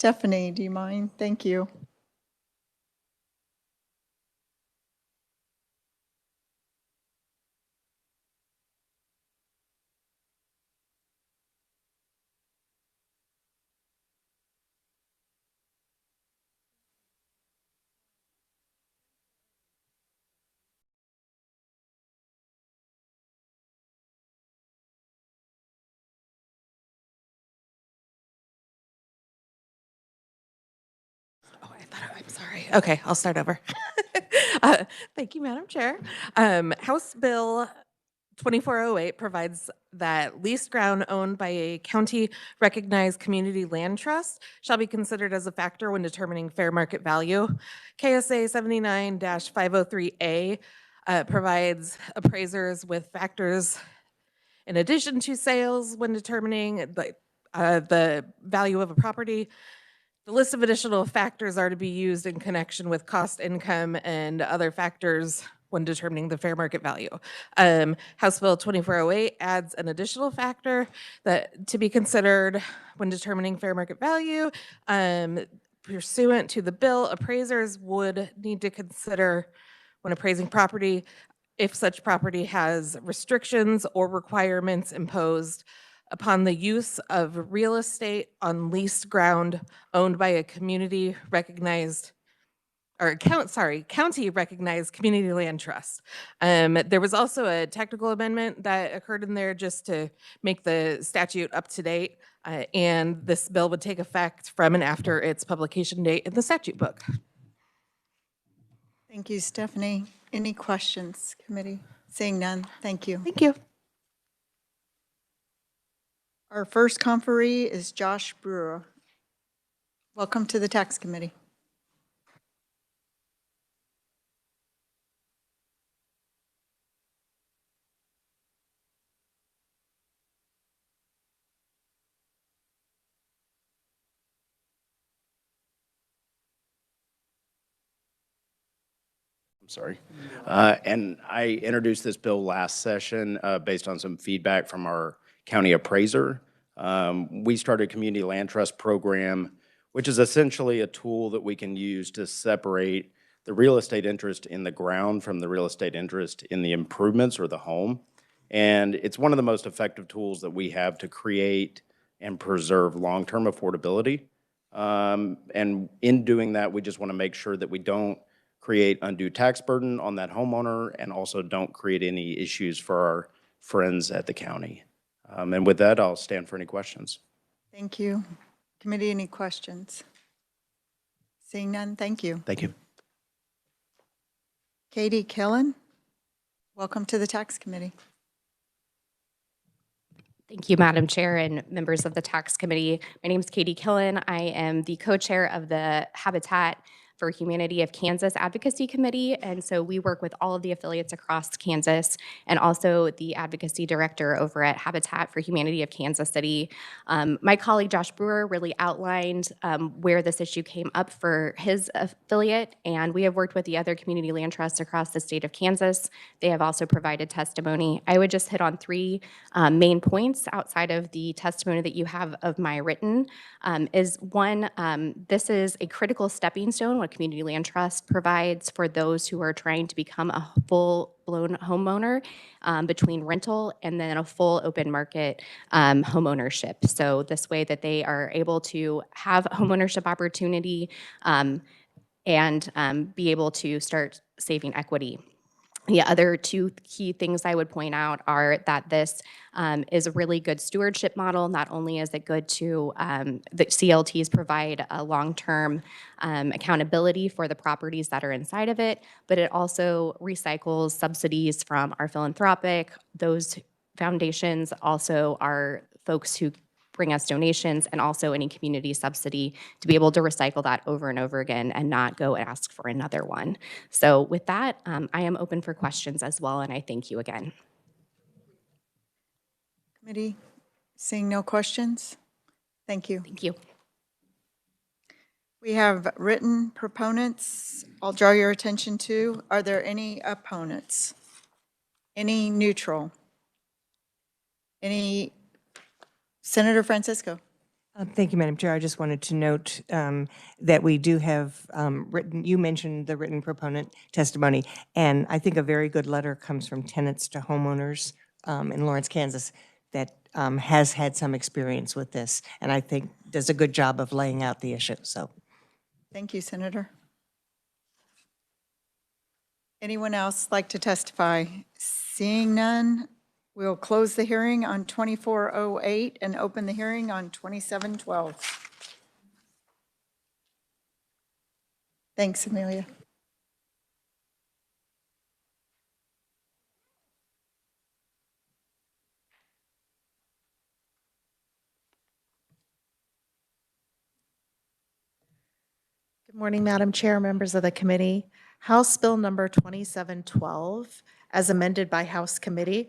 Stephanie, do you mind? Thank you. I'm sorry. Okay, I'll start over. Thank you, Madam Chair. House Bill 2408 provides that leased ground owned by a county recognized community land trust shall be considered as a factor when determining fair market value. KSA 79-503A provides appraisers with factors in addition to sales when determining the value of a property. The list of additional factors are to be used in connection with cost, income, and other factors when determining the fair market value. House Bill 2408 adds an additional factor that to be considered when determining fair market value. Pursuant to the bill, appraisers would need to consider when appraising property if such property has restrictions or requirements imposed upon the use of real estate on leased ground owned by a community recognized or county recognized community land trust. There was also a technical amendment that occurred in there just to make the statute up to date. And this bill would take effect from and after its publication date in the statute book. Thank you, Stephanie. Any questions, committee? Seeing none, thank you. Thank you. Our first conferee is Josh Brewer. Welcome to the Tax Committee. I'm sorry. And I introduced this bill last session based on some feedback from our county appraiser. We started a community land trust program, which is essentially a tool that we can use to separate the real estate interest in the ground from the real estate interest in the improvements or the home. And it's one of the most effective tools that we have to create and preserve long-term affordability. And in doing that, we just want to make sure that we don't create undue tax burden on that homeowner and also don't create any issues for our friends at the county. And with that, I'll stand for any questions. Thank you. Committee, any questions? Seeing none, thank you. Thank you. Katie Killen, welcome to the Tax Committee. Thank you, Madam Chair and members of the Tax Committee. My name is Katie Killen. I am the co-chair of the Habitat for Humanity of Kansas Advocacy Committee, and so we work with all of the affiliates across Kansas and also the advocacy director over at Habitat for Humanity of Kansas City. My colleague Josh Brewer really outlined where this issue came up for his affiliate, and we have worked with the other community land trusts across the state of Kansas. They have also provided testimony. I would just hit on three main points outside of the testimony that you have of my written. Is one, this is a critical stepping stone what community land trust provides for those who are trying to become a full-blown homeowner between rental and then a full open market home ownership. So this way that they are able to have home ownership opportunity and be able to start saving equity. The other two key things I would point out are that this is a really good stewardship model. Not only is it good to, the CLTs provide a long-term accountability for the properties that are inside of it, but it also recycles subsidies from our philanthropic. Those foundations also are folks who bring us donations and also any community subsidy to be able to recycle that over and over again and not go and ask for another one. So with that, I am open for questions as well, and I thank you again. Committee, seeing no questions? Thank you. Thank you. We have written proponents. I'll draw your attention to. Are there any opponents? Any neutral? Any? Senator Francisco. Thank you, Madam Chair. I just wanted to note that we do have you mentioned the written proponent testimony, and I think a very good letter comes from tenants to homeowners in Lawrence, Kansas, that has had some experience with this, and I think does a good job of laying out the issue, so. Thank you, Senator. Anyone else like to testify? Seeing none, we'll close the hearing on 2408 and open the hearing on 2712. Thanks, Amelia. Good morning, Madam Chair, members of the committee. House Bill number 2712, as amended by House Committee,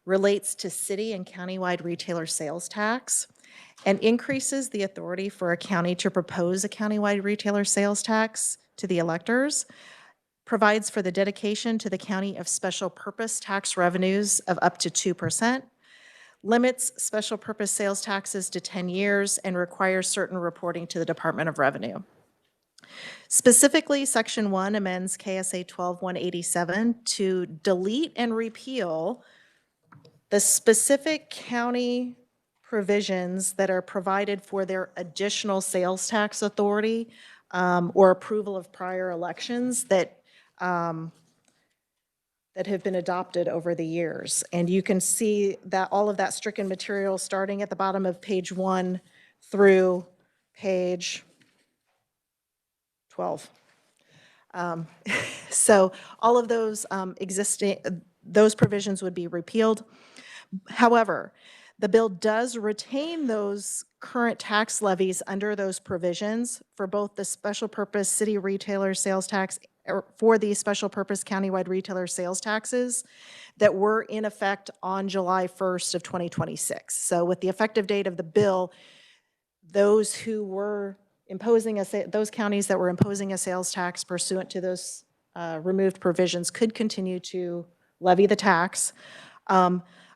relates to city and countywide retailer sales tax and increases the authority for a county to propose a countywide retailer sales tax to the electors, provides for the dedication to the county of special purpose tax revenues of up to 2%, limits special purpose sales taxes to 10 years, and requires certain reporting to the Department of Revenue. Specifically, Section 1 amends KSA 12187 to delete and repeal the specific county provisions that are provided for their additional sales tax authority or approval of prior elections that have been adopted over the years. And you can see that all of that stricken material starting at the bottom of page 1 through page 12. So all of those those provisions would be repealed. However, the bill does retain those current tax levies under those provisions for both the special purpose city retailer sales tax or for the special purpose countywide retailer sales taxes that were in effect on July 1st of 2026. So with the effective date of the bill, those who were those counties that were imposing a sales tax pursuant to those removed provisions could continue to levy the tax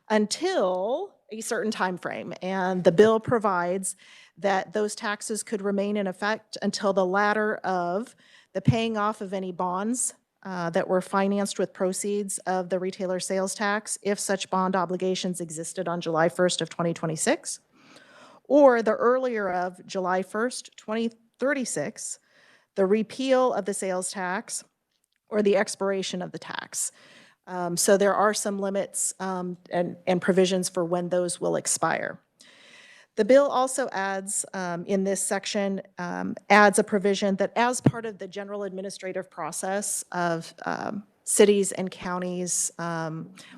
until a certain time frame. And the bill provides that those taxes could remain in effect until the latter of the paying off of any bonds that were financed with proceeds of the retailer sales tax, if such bond obligations existed on July 1st of 2026. Or the earlier of July 1st, 2036, the repeal of the sales tax or the expiration of the tax. So there are some limits and provisions for when those will expire. The bill also adds, in this section, adds a provision that as part of the general administrative process of cities and counties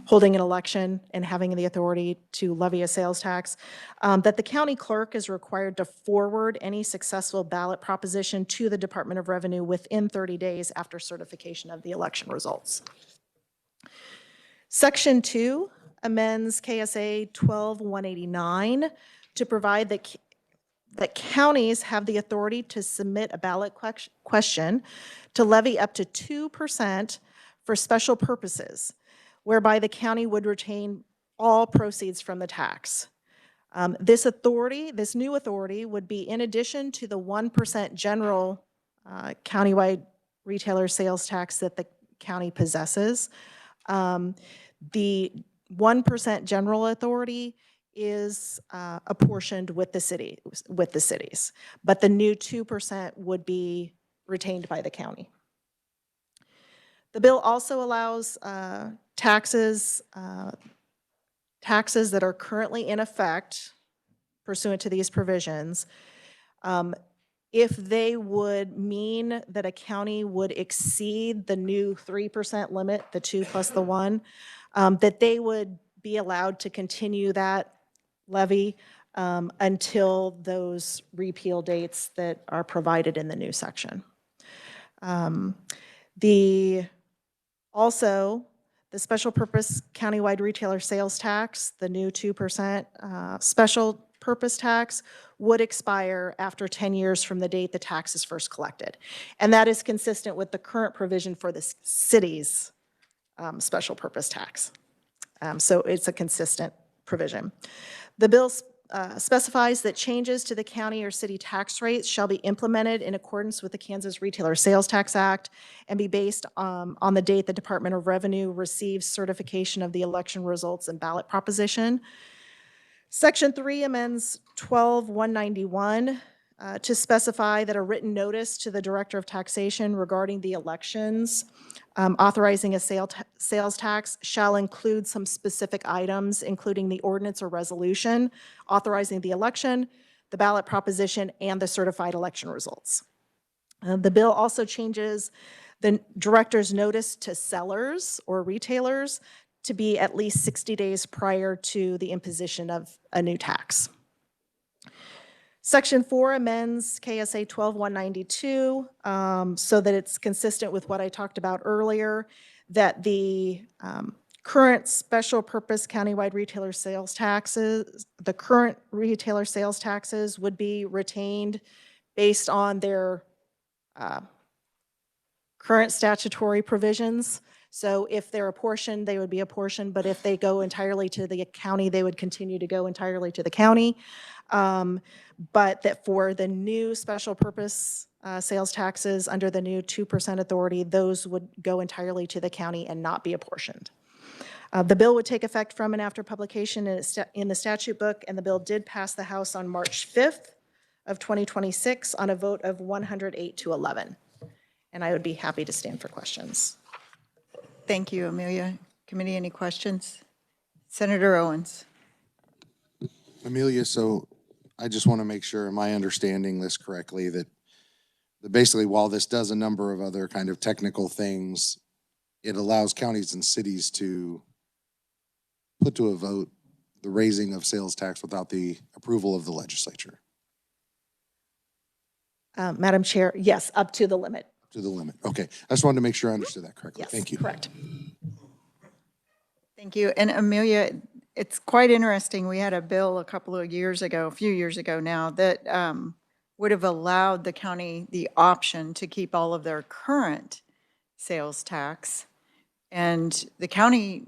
holding an election and having the authority to levy a sales tax, that the county clerk is required to forward any successful ballot proposition to the Department of Revenue within 30 days after certification of the election results. Section 2 amends KSA 12189 to provide that counties have the authority to submit a ballot question to levy up to 2% for special purposes, whereby the county would retain all proceeds from the tax. This new authority would be in addition to the 1% general countywide retailer sales tax that the county possesses. The 1% general authority is apportioned with the cities, but the new 2% would be retained by the county. The bill also allows taxes that are currently in effect pursuant to these provisions, if they would mean that a county would exceed the new 3% limit, the 2 plus the 1, that they would be allowed to continue that levy until those repeal dates that are provided in the new section. Also, the special purpose countywide retailer sales tax, the new 2% special purpose tax, would expire after 10 years from the date the tax is first collected. And that is consistent with the current provision for the city's special purpose tax. So it's a consistent provision. The bill specifies that changes to the county or city tax rates shall be implemented in accordance with the Kansas Retailer Sales Tax Act and be based on the date the Department of Revenue receives certification of the election results and ballot proposition. Section 3 amends 12-191 to specify that a written notice to the Director of Taxation regarding the elections authorizing a sales tax shall include some specific items, including the ordinance or resolution authorizing the election, the ballot proposition, and the certified election results. The bill also changes the director's notice to sellers or retailers to be at least 60 days prior to the imposition of a new tax. Section 4 amends KSA 12-192 so that it's consistent with what I talked about earlier, that the current special purpose countywide retailer sales taxes, the current retailer sales taxes would be retained based on their current statutory provisions. So if they're apportioned, they would be apportioned, but if they go entirely to the county, they would continue to go entirely to the county. But that for the new special purpose sales taxes under the new 2% authority, those would go entirely to the county and not be apportioned. The bill would take effect from and after publication in the statute book, and the bill did pass the House on March 5th of 2026 on a vote of 108-11. And I would be happy to stand for questions. Thank you, Amelia. Committee, any questions? Senator Owens. Amelia, so I just want to make sure, am I understanding this correctly, that basically while this does a number of other kind of technical things, it allows counties and cities to put to a vote the raising of sales tax without the approval of the legislature? Madam Chair, yes, up to the limit. To the limit. Okay. I just wanted to make sure I understood that correctly. Yes, Thank you. correct. Thank you. And Amelia, it's quite interesting. We had a bill a few years ago now, that would have allowed the county the option to keep all of their current sales tax. And the county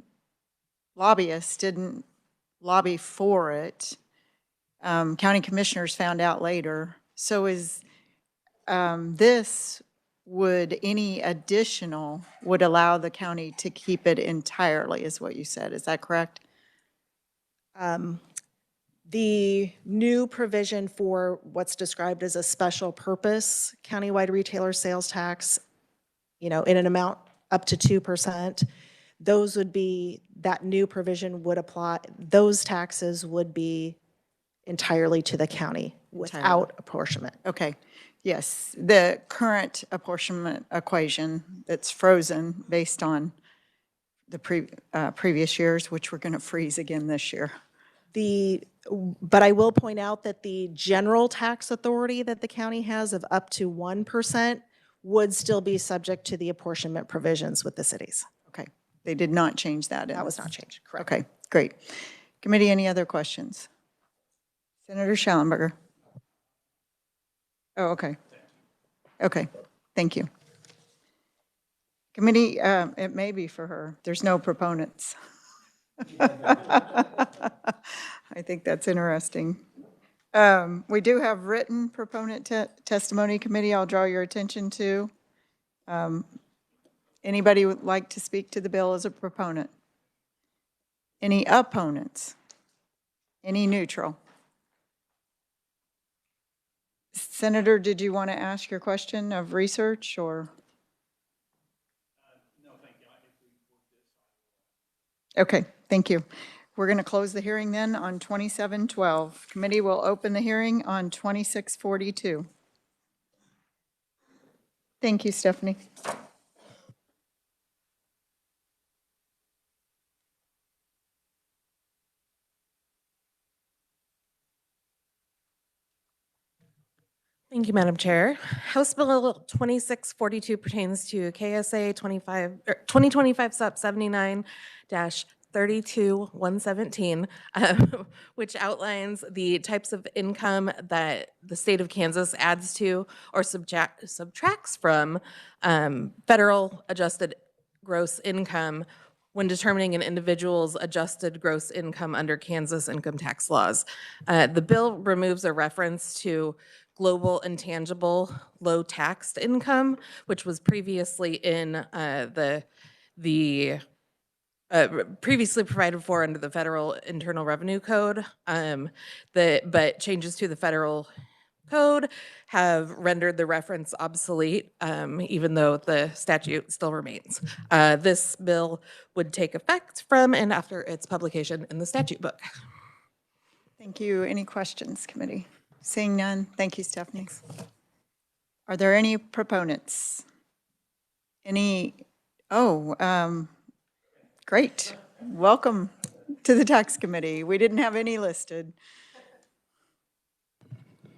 lobbyists didn't lobby for it. County commissioners found out later. So is any additional would allow the county to keep it entirely, is what you said. Is that correct? The new provision for what's described as a special purpose countywide retailer sales tax, in an amount up to 2%, that new provision would apply, those taxes would be entirely to the county without apportionment. Okay. Yes, the current apportionment equation that's frozen based on the previous years, which we're going to freeze again this year. But I will point out that the general tax authority that the county has of up to 1% would still be subject to the apportionment provisions with the cities. Okay, they did not change that. That was not changed, correct. Okay, great. Committee, any other questions? Senator Schallenberger. Oh, okay. Okay, thank you. Committee, it may be for her. There's no proponents. I think that's interesting. We do have written proponent testimony. Committee, I'll draw your attention to. Anybody would like to speak to the bill as a proponent? Any opponents? Any neutral? Senator, did you want to ask your question of research or? No, thank you. Okay, thank you. We're going to close the hearing then on 2712. Committee will open the hearing on 2642. Thank you, Stephanie. Thank you, Madam Chair. House Bill 2642 pertains to KSA 2025 SUP 79-32117, which outlines the types of income that the state of Kansas adds to or subtracts from federal adjusted gross income when determining an individual's adjusted gross income under Kansas income tax laws. The bill removes a reference to global intangible low taxed income, which was previously in previously provided for under the Federal Internal Revenue Code. But changes to the federal code have rendered the reference obsolete, even though the statute still remains. This bill would take effect from and after its publication in the statute book. Thank you. Any questions, committee? Seeing none, thank you, Stephanie. Are there any proponents? Great. Welcome to the tax committee. We didn't have any listed.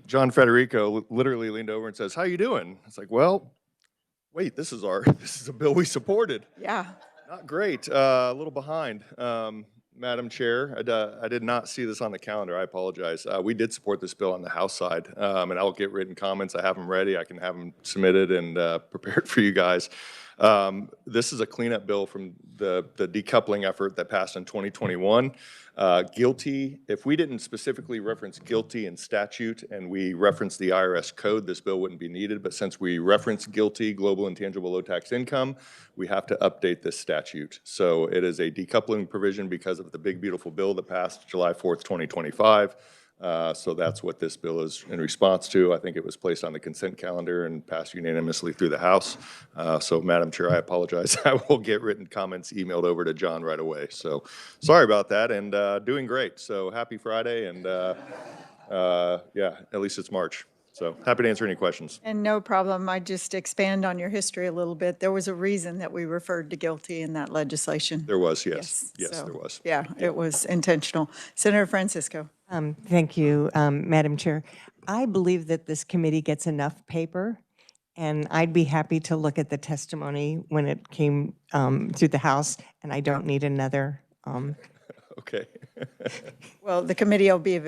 John Federico literally leaned over and says, "How you doing?" It's like, well, wait, this is a bill we supported. Yeah. Not great, a little behind. Madam Chair, I did not see this on the calendar. I apologize. We did support this bill on the House side, and I'll get written comments. I have them ready. I can have them submitted and prepared for you guys. This is a cleanup bill from the decoupling effort that passed in 2021. Guilty, if we didn't specifically reference guilty in statute and we reference the IRS code, this bill wouldn't be needed. But since we reference guilty, global intangible low tax income, we have to update this statute. So it is a decoupling provision because of the big, beautiful bill that passed July 4th, 2025. So that's what this bill is in response to. I think it was placed on the consent calendar and passed unanimously through the House. So Madam Chair, I apologize. I will get written comments emailed over to John right away. So sorry about that, and doing great. So happy Friday, and yeah, at least it's March. So happy to answer any questions. And no problem. I just expand on your history a little bit. There was a reason that we referred to guilty in that legislation. There was, yes. Yes, So, there was. Yeah, it was intentional. Senator Francisco. Thank you, Madam Chair. I believe that this committee gets enough paper, and I'd be happy to look at the testimony when it came through the House, and I don't need another. Okay. Well, the committee will be,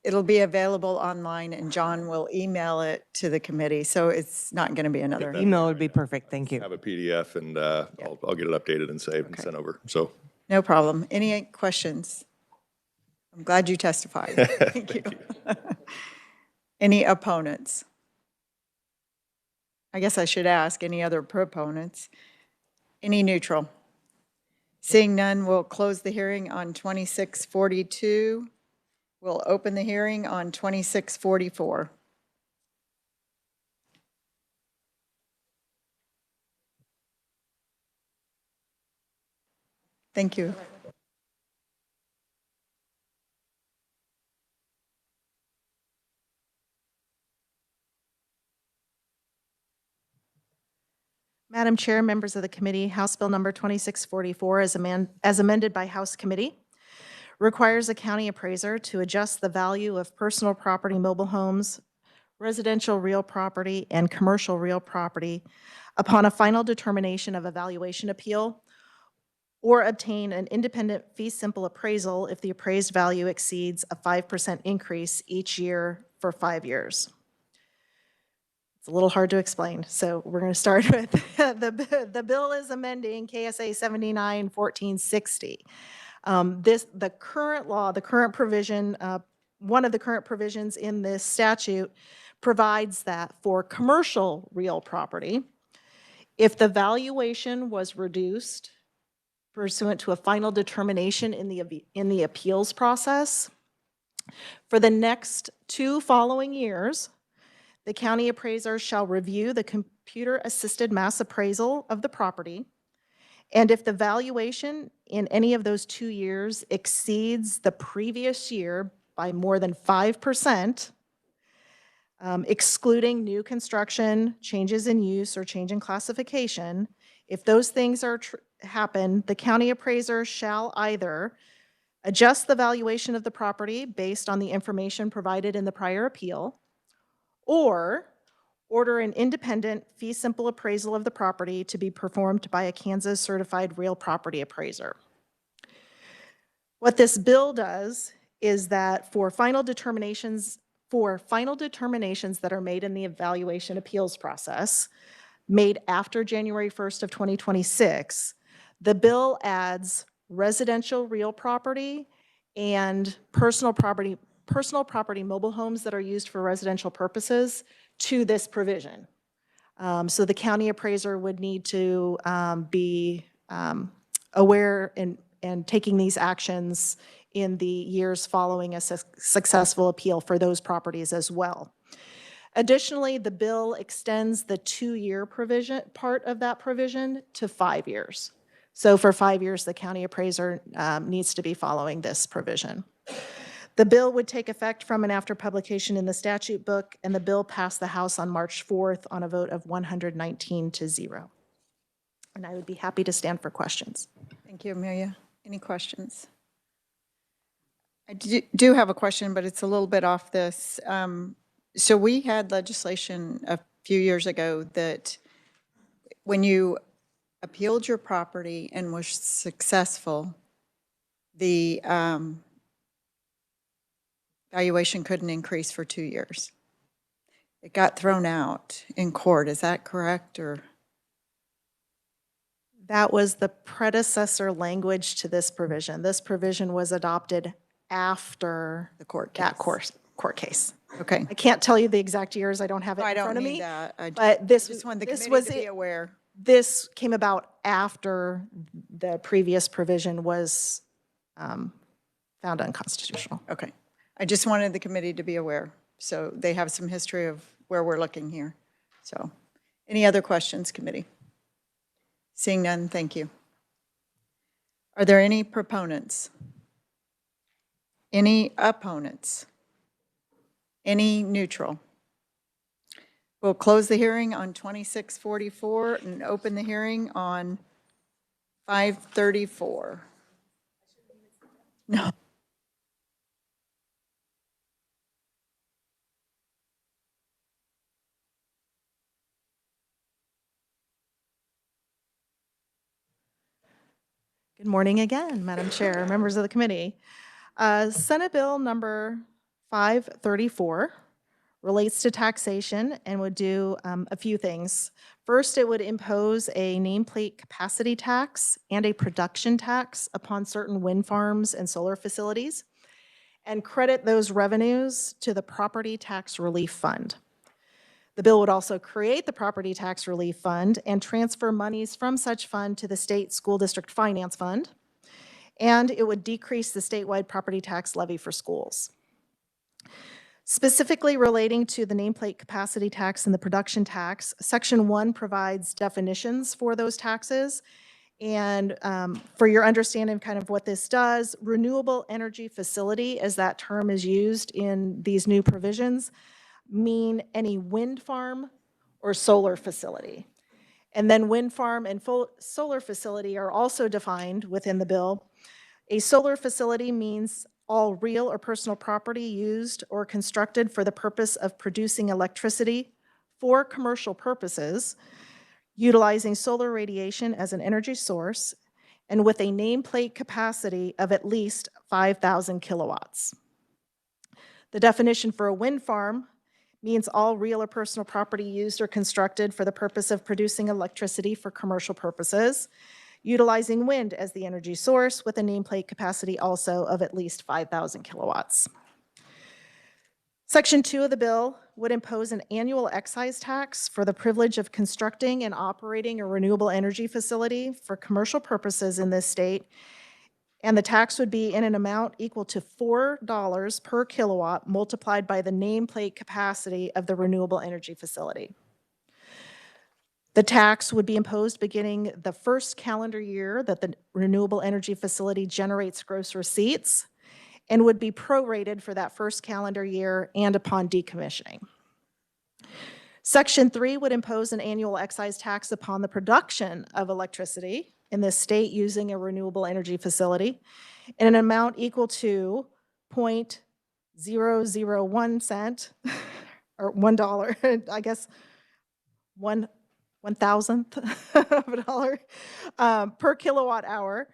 it'll be available online, and John will email it to the committee. So it's not going to be another. Email would be perfect. Thank you. Have a PDF, and I'll get it updated and saved and sent over. So No problem. Any questions? I'm glad you testified. Thank you. Any opponents? I guess I should ask, any other proponents? Any neutral? Seeing none, we'll close the hearing on 2642. We'll open the hearing on 2644. Thank you. Madam Chair, members of the committee, House Bill number 2644 as amended by House Committee requires a county appraiser to adjust the value of personal property, mobile homes, residential real property, and commercial real property upon a final determination of a valuation appeal, or obtain an independent fee simple appraisal if the appraised value exceeds a 5% increase each year for 5 years. It's a little hard to explain, so we're going to start with the bill is amending KSA 79-1460. The current law, the current provision, one of the current provisions in this statute provides that for commercial real property, if the valuation was reduced pursuant to a final determination in the appeals process, for the next 2 following years, the county appraiser shall review the computer-assisted mass appraisal of the property, and if the valuation in any of those 2 years exceeds the previous year by more than 5%, excluding new construction, changes in use, or change in classification, if those things happen, the county appraiser shall either adjust the valuation of the property based on the information provided in the prior appeal, or order an independent fee simple appraisal of the property to be performed by a Kansas certified real property appraiser. What this bill does is that for final determinations that are made in the evaluation appeals process, made after January 1st of 2026, The bill adds residential real property and personal property mobile homes that are used for residential purposes to this provision. So the county appraiser would need to be aware and taking these actions in the years following a successful appeal for those properties as well. Additionally, the bill extends the 2-year provision, part of that provision, to 5 years. So for 5 years, the county appraiser needs to be following this provision. The bill would take effect from and after publication in the statute book, and the bill passed the House on March 4th on a vote of 119-0. And I would be happy to stand for questions. Thank you, Amelia. Any questions? I do have a question, but it's a little bit off this. So we had legislation a few years ago that when you appealed your property and was successful, the valuation couldn't increase for 2 years. It got thrown out in court. Is that correct, or? That was the predecessor language to this provision. This provision was adopted after The court that case. court case. Okay. I can't tell you the exact years. I don't have it I in don't front of need me. that. I But this just want the this committee was to be it. aware. This came about after the previous provision was found unconstitutional. Okay. I just wanted the committee to be aware, so they have some history of where we're looking here. So, any other questions, committee? Seeing none, thank you. Are there any proponents? Any opponents? Any neutral? We'll close the hearing on 2644 and open the hearing on 534. No. Good morning again, Madam Chair, members of the committee. Senate Bill number 534 relates to taxation and would do a few things. First, it would impose a nameplate capacity tax and a production tax upon certain wind farms and solar facilities, and credit those revenues to the Property Tax Relief Fund. The bill would also create the Property Tax Relief Fund and transfer monies from such fund to the State School District Finance Fund, and it would decrease the statewide property tax levy for schools. Specifically relating to the nameplate capacity tax and the production tax, Section 1 provides definitions for those taxes. And for your understanding of kind of what this does, renewable energy facility, as that term is used in these new provisions, mean any wind farm or solar facility. And then wind farm and solar facility are also defined within the bill. A solar facility means all real or personal property used or constructed for the purpose of producing electricity for commercial purposes, utilizing solar radiation as an energy source, and with a nameplate capacity of at least 5,000 kilowatts. The definition for a wind farm means all real or personal property used or constructed for the purpose of producing electricity for commercial purposes, utilizing wind as the energy source with a nameplate capacity also of at least 5,000 kilowatts. Section 2 of the bill would impose an annual excise tax for the privilege of constructing and operating a renewable energy facility for commercial purposes in this state, and the tax would be in an amount equal to $4 per kilowatt multiplied by the nameplate capacity of the renewable energy facility. The tax would be imposed beginning the first calendar year that the renewable energy facility generates gross receipts, and would be prorated for that first calendar year and upon decommissioning. Section 3 would impose an annual excise tax upon the production of electricity in this state using a renewable energy facility in an amount equal to 0.001 cent, or $1, I guess, 1/1000th of a dollar per kilowatt hour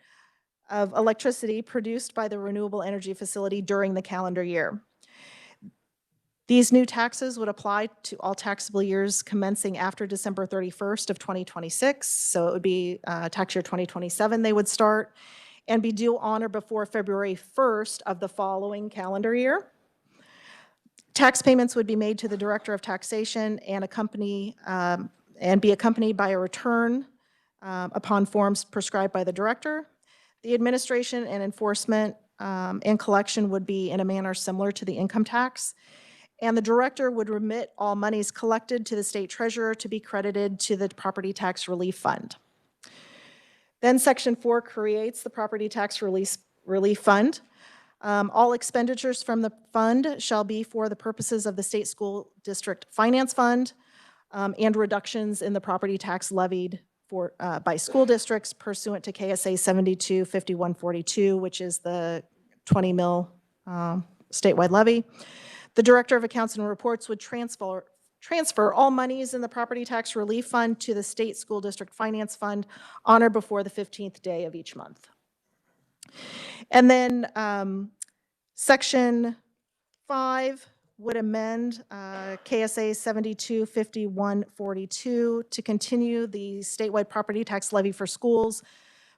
of electricity produced by the renewable energy facility during the calendar year. These new taxes would apply to all taxable years commencing after December 31st of 2026. So it would be tax year 2027 they would start and be due on or before February 1st of the following calendar year. Tax payments would be made to the Director of Taxation and be accompanied by a return upon forms prescribed by the Director. The administration and enforcement and collection would be in a manner similar to the income tax. And the Director would remit all monies collected to the State Treasurer to be credited to the Property Tax Relief Fund. Then Section 4 creates the Property Tax Relief Fund. All expenditures from the fund shall be for the purposes of the State School District Finance Fund and reductions in the property tax levied by school districts pursuant to KSA 725142, which is the 20 mil statewide levy. The Director of Accounts and Reports would transfer all monies in the Property Tax Relief Fund to the State School District Finance Fund on or before the 15th day of each month. And then Section 5 would amend KSA 725142 to continue the statewide property tax levy for schools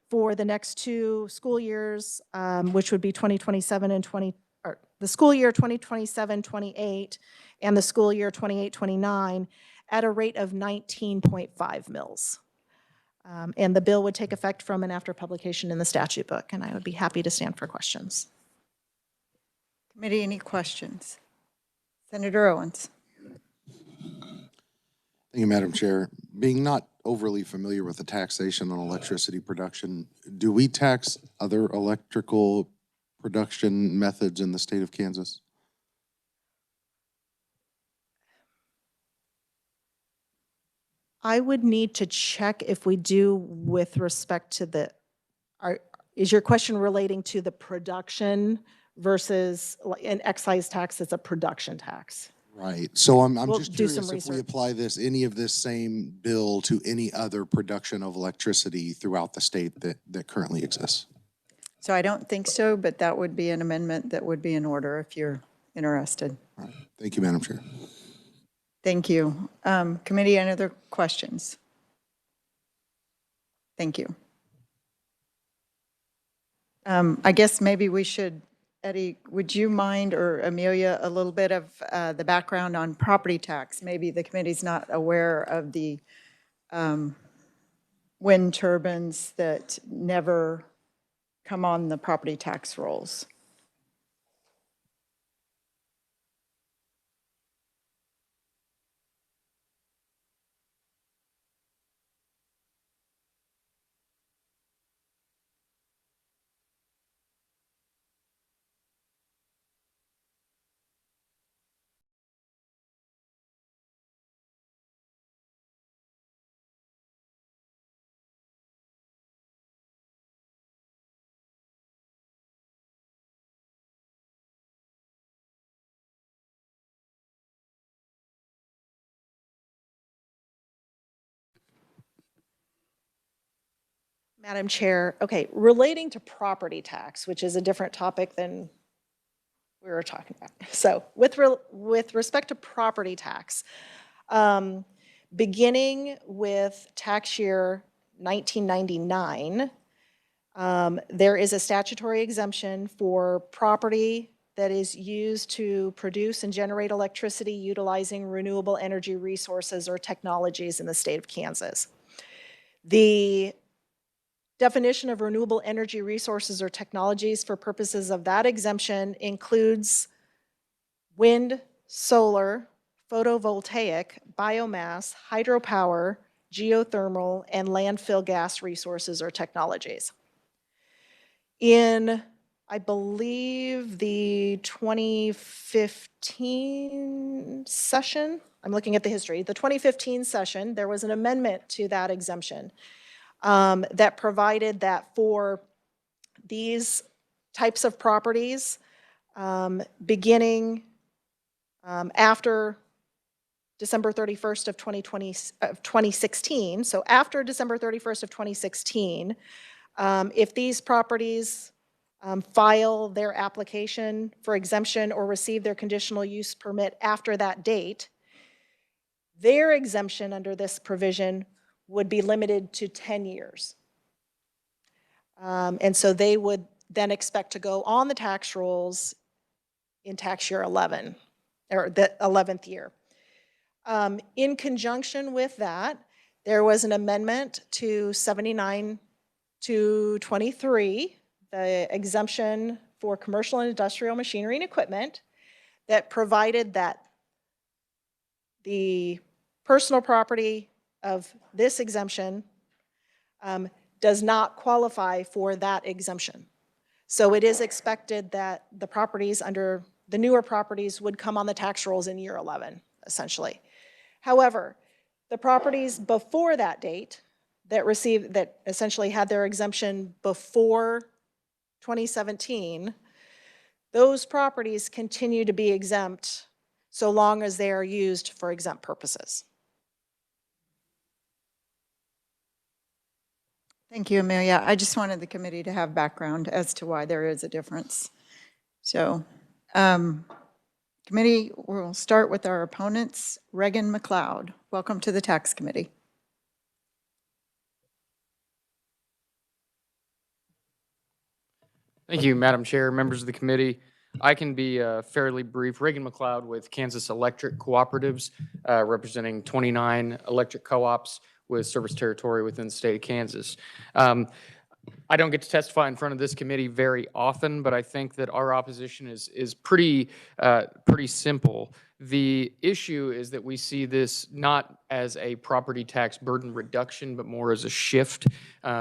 for the next 2 school years, which would be 2027 and the school year 2027-28 and the school year 28-29 at a rate of 19.5 mils. And the bill would take effect from and after publication in the statute book, and I would be happy to stand for questions. Committee, any questions? Senator Owens. Thank you, Madam Chair. Being not overly familiar with the taxation on electricity production, do we tax other electrical production methods in the state of Kansas? I would need to check if we do with respect to is your question relating to the production versus an excise tax that's a production tax? Right. So I'm We'll just do some curious if we research. apply any of this same bill to any other production of electricity throughout the state that currently exists. So I don't think so, but that would be an amendment that would be in order if you're interested. All right. Thank you, Madam Chair. Thank you. Committee, any other questions? Thank you. I guess maybe we should, Eddie, would you mind, or Amelia, a little bit of the background on property tax? Maybe the committee's not aware of the wind turbines that never come on the property tax rolls. Madam Chair, okay, relating to property tax, which is a different topic than we were talking about. So with respect to property tax, beginning with tax year 1999, there is a statutory exemption for property that is used to produce and generate electricity utilizing renewable energy resources or technologies in the state of Kansas. The definition of renewable energy resources or technologies for purposes of that exemption includes wind, solar, photovoltaic, biomass, hydropower, geothermal, and landfill gas resources or technologies. In, I believe, the 2015 session, I'm looking at the history, the 2015 session, there was an amendment to that exemption that provided that for these types of properties, beginning after December 31st of 2016, so after December 31st of 2016, if these properties file their application for exemption or receive their conditional use permit after that date, their exemption under this provision would be limited to 10 years. And so they would then expect to go on the tax rolls in tax year 11, or the 11th year. In conjunction with that, there was an amendment to 79 to 23, the exemption for commercial and industrial machinery and equipment, that provided that the personal property of this exemption does not qualify for that exemption. So it is expected that the properties under the newer properties would come on the tax rolls in year 11, essentially. However, the properties before that date that essentially had their exemption before 2017, those properties continue to be exempt so long as they are used for exempt purposes. Thank you, Amelia. I just wanted the committee to have background as to why there is a difference. So, committee, we'll start with our opponents. Reagan McLeod, welcome to the Tax Committee. Thank you, Madam Chair, members of the committee. I can be fairly brief. Reagan McLeod with Kansas Electric Cooperatives, representing 29 electric co-ops with service territory within the state of Kansas. I don't get to testify in front of this committee very often, but I think that our opposition is pretty simple. The issue is that we see this not as a property tax burden reduction, but more as a shift.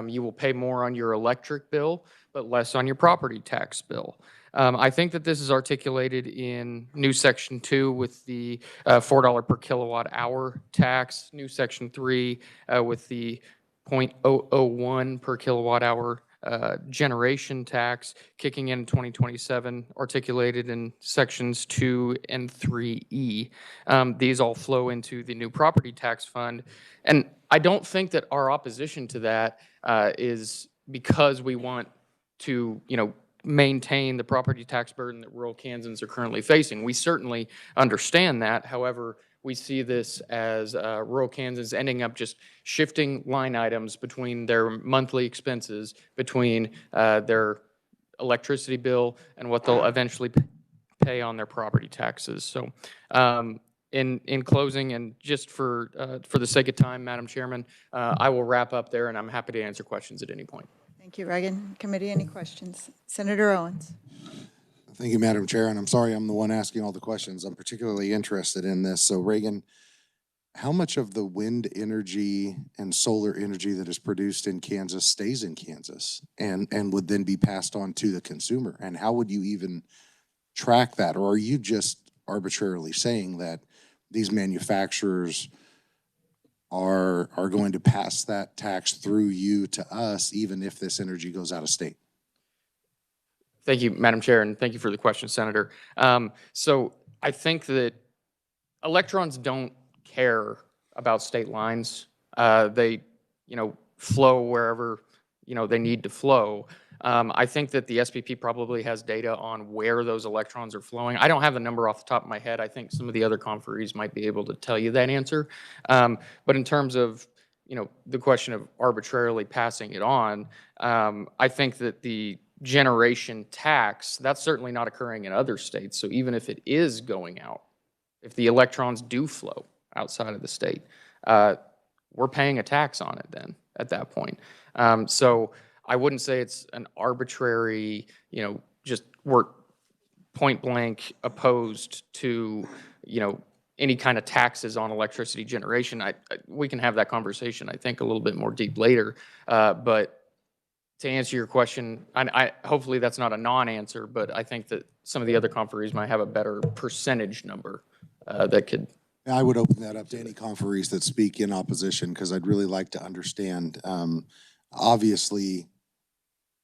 You will pay more on your electric bill, but less on your property tax bill. I think that this is articulated in new Section 2 with the $4 per kilowatt hour tax, new Section 3 with the 0.001 per kilowatt hour generation tax kicking in 2027, articulated in Sections 2 and 3E. These all flow into the new property tax fund. And I don't think that our opposition to that is because we want to, maintain the property tax burden that rural Kansans are currently facing. We certainly understand that. However, we see this as rural Kansas ending up just shifting line items between their monthly expenses, between their electricity bill and what they'll eventually pay on their property taxes. So in closing, and just for the sake of time, Madam Chairman, I will wrap up there, and I'm happy to answer questions at any point. Thank you, Reagan. Committee, any questions? Senator Owens. Thank you, Madam Chair, and I'm sorry I'm the one asking all the questions. I'm particularly interested in this. So Reagan, how much of the wind energy and solar energy that is produced in Kansas stays in Kansas and would then be passed on to the consumer? And how would you even track that? Or are you just arbitrarily saying that these manufacturers are going to pass that tax through you to us, even if this energy goes out of state? Thank you, Madam Chair, and thank you for the question, Senator. So I think that electrons don't care about state lines. They, flow wherever, they need to flow. I think that the SPP probably has data on where those electrons are flowing. I don't have the number off the top of my head. I think some of the other conferees might be able to tell you that answer. But in terms of, the question of arbitrarily passing it on, I think that the generation tax, that's certainly not occurring in other states. So even if it is going out, if the electrons do flow outside of the state, we're paying a tax on it then at that point. So I wouldn't say it's an arbitrary, just we're point blank opposed to, any kind of taxes on electricity generation. We can have that conversation, I think, a little bit more deep later. But to answer your question, I hopefully that's not a non-answer, but I think that some of the other conferees might have a better percentage number that could. I would open that up to any conferees that speak in opposition, because I'd really like to understand. Obviously,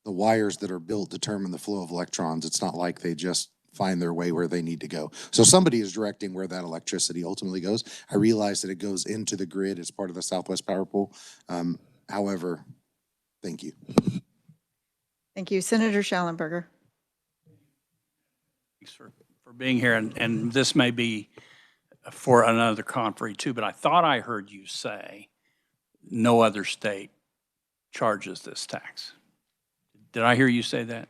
the wires that are built determine the flow of electrons. It's not like they just find their way where they need to go. So somebody is directing where that electricity ultimately goes. I realize that it goes into the grid as part of the Southwest Power Pool. However, thank you. Thank you. Senator Schallenberger. Thanks for being here, and this may be for another conference too, but I thought I heard you say no other state charges this tax. Did I hear you say that?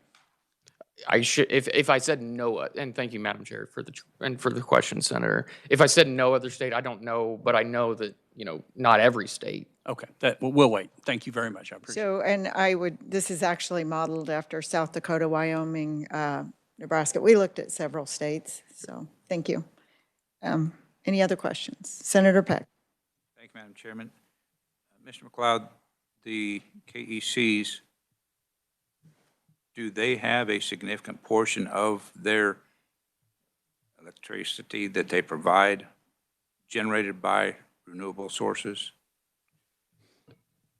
I should, if I said no, and thank you, Madam Chair, for the question, Senator. If I said no other state, I don't know, but I know that, not every state. Okay, we'll wait. Thank you very much. I appreciate it. So, and this is actually modeled after South Dakota, Wyoming, Nebraska. We looked at several states, so thank you. Any other questions? Senator Peck. Thank you, Madam Chairman. Mr. McLeod, the KECs, do they have a significant portion of their electricity that they provide generated by renewable sources?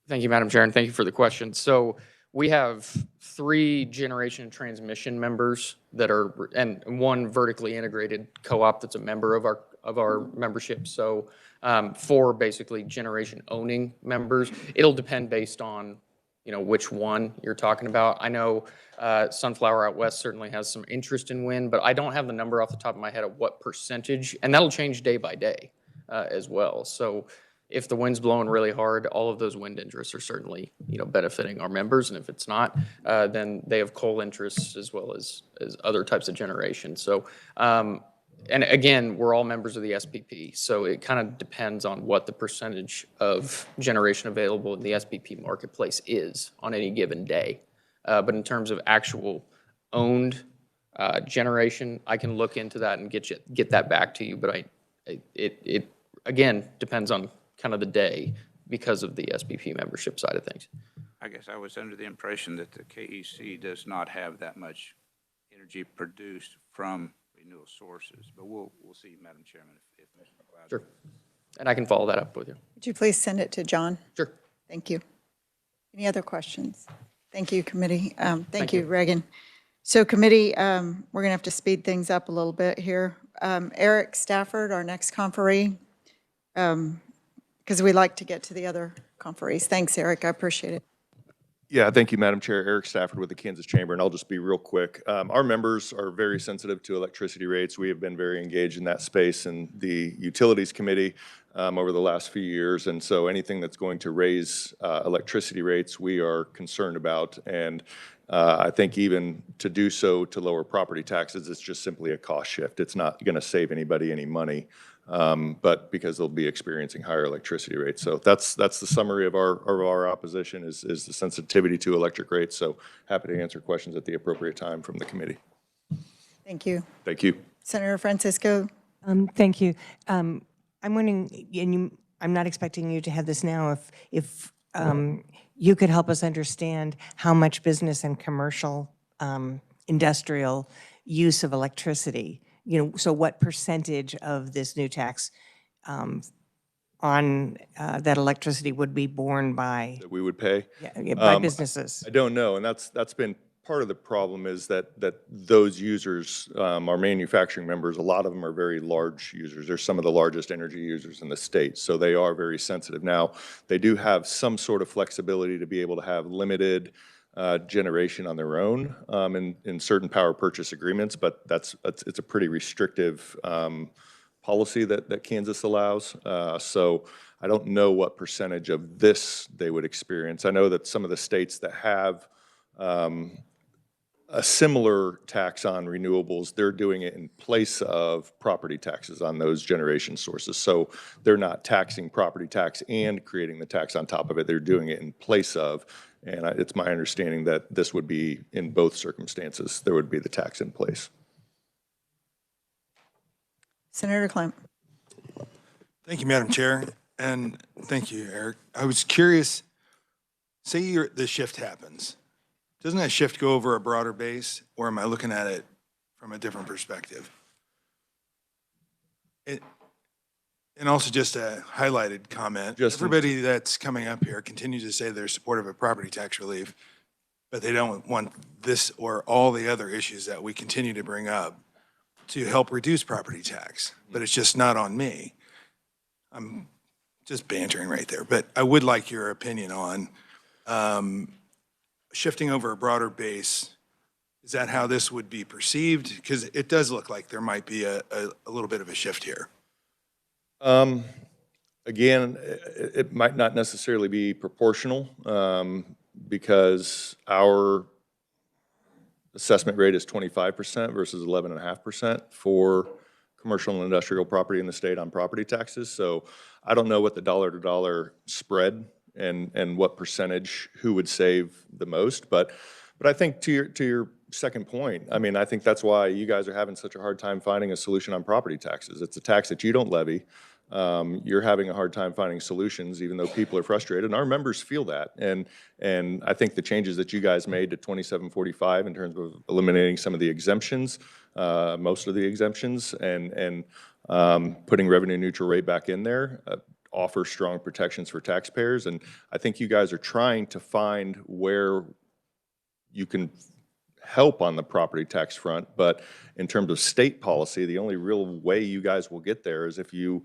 Thank you, Madam Chair, and thank you for the question. So we have 3 generation transmission members that are, and one vertically integrated co-op that's a member of our membership. So 4 basically generation owning members. It'll depend based on which one you're talking about. I know Sunflower out west certainly has some interest in wind, but I don't have the number off the top of my head of what percentage, and that'll change day by day as well. So if the wind's blowing really hard, all of those wind interests are certainly benefiting our members, and if it's not, then they have coal interests as well as other types of generation. So and again, we're all members of the SPP, so it kind of depends on what the percentage of generation available in the SPP marketplace is on any given day. But in terms of actual owned generation, I can look into that and get that back to you. But it again depends on kind of the day because of the SPP membership side of things. I guess I was under the impression that the KEC does not have that much energy produced from renewable sources, but we'll see, Madam Chairman, if Mr. McLeod. Sure. And I can follow that up with you. Would you please send it to John? Sure. Thank you. Any other questions? Thank you, committee. Thank you, Reagan. So committee, we're going to have to speed things up a little bit here. Eric Stafford, our next conferee, because we like to get to the other conferees. Thanks, Eric. I appreciate it. Yeah, thank you, Madam Chair. Eric Stafford with the Kansas Chamber, and I'll just be real quick. Our members are very sensitive to electricity rates. We have been very engaged in that space in the Utilities Committee over the last few years, and so anything that's going to raise electricity rates, we are concerned about. And I think even to do so to lower property taxes, it's just simply a cost shift. It's not going to save anybody any money. But because they'll be experiencing higher electricity rates. So that's the summary of our opposition is the sensitivity to electric rates. So happy to answer questions at the appropriate time from the committee. Thank you. Thank you. Senator Francisco. Thank you. I'm wondering, and I'm not expecting you to have this now, if you could help us understand how much business and commercial industrial use of electricity, so what percentage of this new tax on that electricity would be borne by? That we would pay? By businesses? I don't know, and that's been part of the problem is that those users, our manufacturing members, a lot of them are very large users. They're some of the largest energy users in the state, so they are very sensitive. Now, they do have some sort of flexibility to be able to have limited generation on their own in certain power purchase agreements, but it's a pretty restrictive policy that Kansas allows. So I don't know what percentage of this they would experience. I know that some of the states that have a similar tax on renewables, they're doing it in place of property taxes on those generation sources. So they're not taxing property tax and creating the tax on top of it. They're doing it in place of. And it's my understanding that this would be, in both circumstances, there would be the tax in place. Senator Clem. Thank you, Madam Chair, and thank you, Eric. I was curious, say the shift happens. Doesn't that shift go over a broader base, or am I looking at it from a different perspective? And also just a highlighted comment. Everybody that's coming up here continues to say they're supportive of property tax relief, but they don't want this or all the other issues that we continue to bring up to help reduce property tax. But it's just not on me. I'm just bantering right there. But I would like your opinion on shifting over a broader base, is that how this would be perceived? Because it does look like there might be a little bit of a shift here. Again, it might not necessarily be proportional because our assessment rate is 25% versus 11.5% for commercial and industrial property in the state on property taxes. So I don't know what the dollar-to-dollar spread and what percentage who would save the most, but I think to your second point, I mean, I think that's why you guys are having such a hard time finding a solution on property taxes. It's a tax that you don't levy. You're having a hard time finding solutions, even though people are frustrated, and our members feel that. And I think the changes that you guys made to 2745 in terms of eliminating some of the exemptions, most of the exemptions, and putting revenue neutral rate back in there, offer strong protections for taxpayers. And I think you guys are trying to find where you can help on the property tax front, but in terms of state policy, the only real way you guys will get there is if you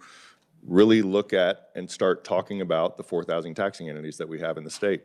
really look at and start talking about the 4,000 taxing entities that we have in the state.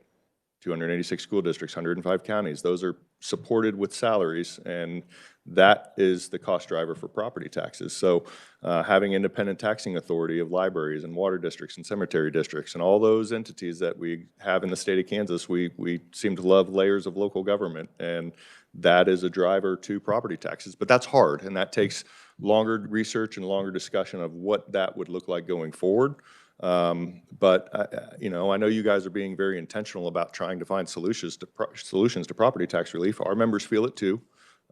286 school districts, 105 counties. Those are supported with salaries, and that is the cost driver for property taxes. So having independent taxing authority of libraries and water districts and cemetery districts and all those entities that we have in the state of Kansas, we seem to love layers of local government, and that is a driver to property taxes. But that's hard, and that takes longer research and longer discussion of what that would look like going forward. But you know, I know you guys are being very intentional about trying to find solutions to property tax relief. Our members feel it too.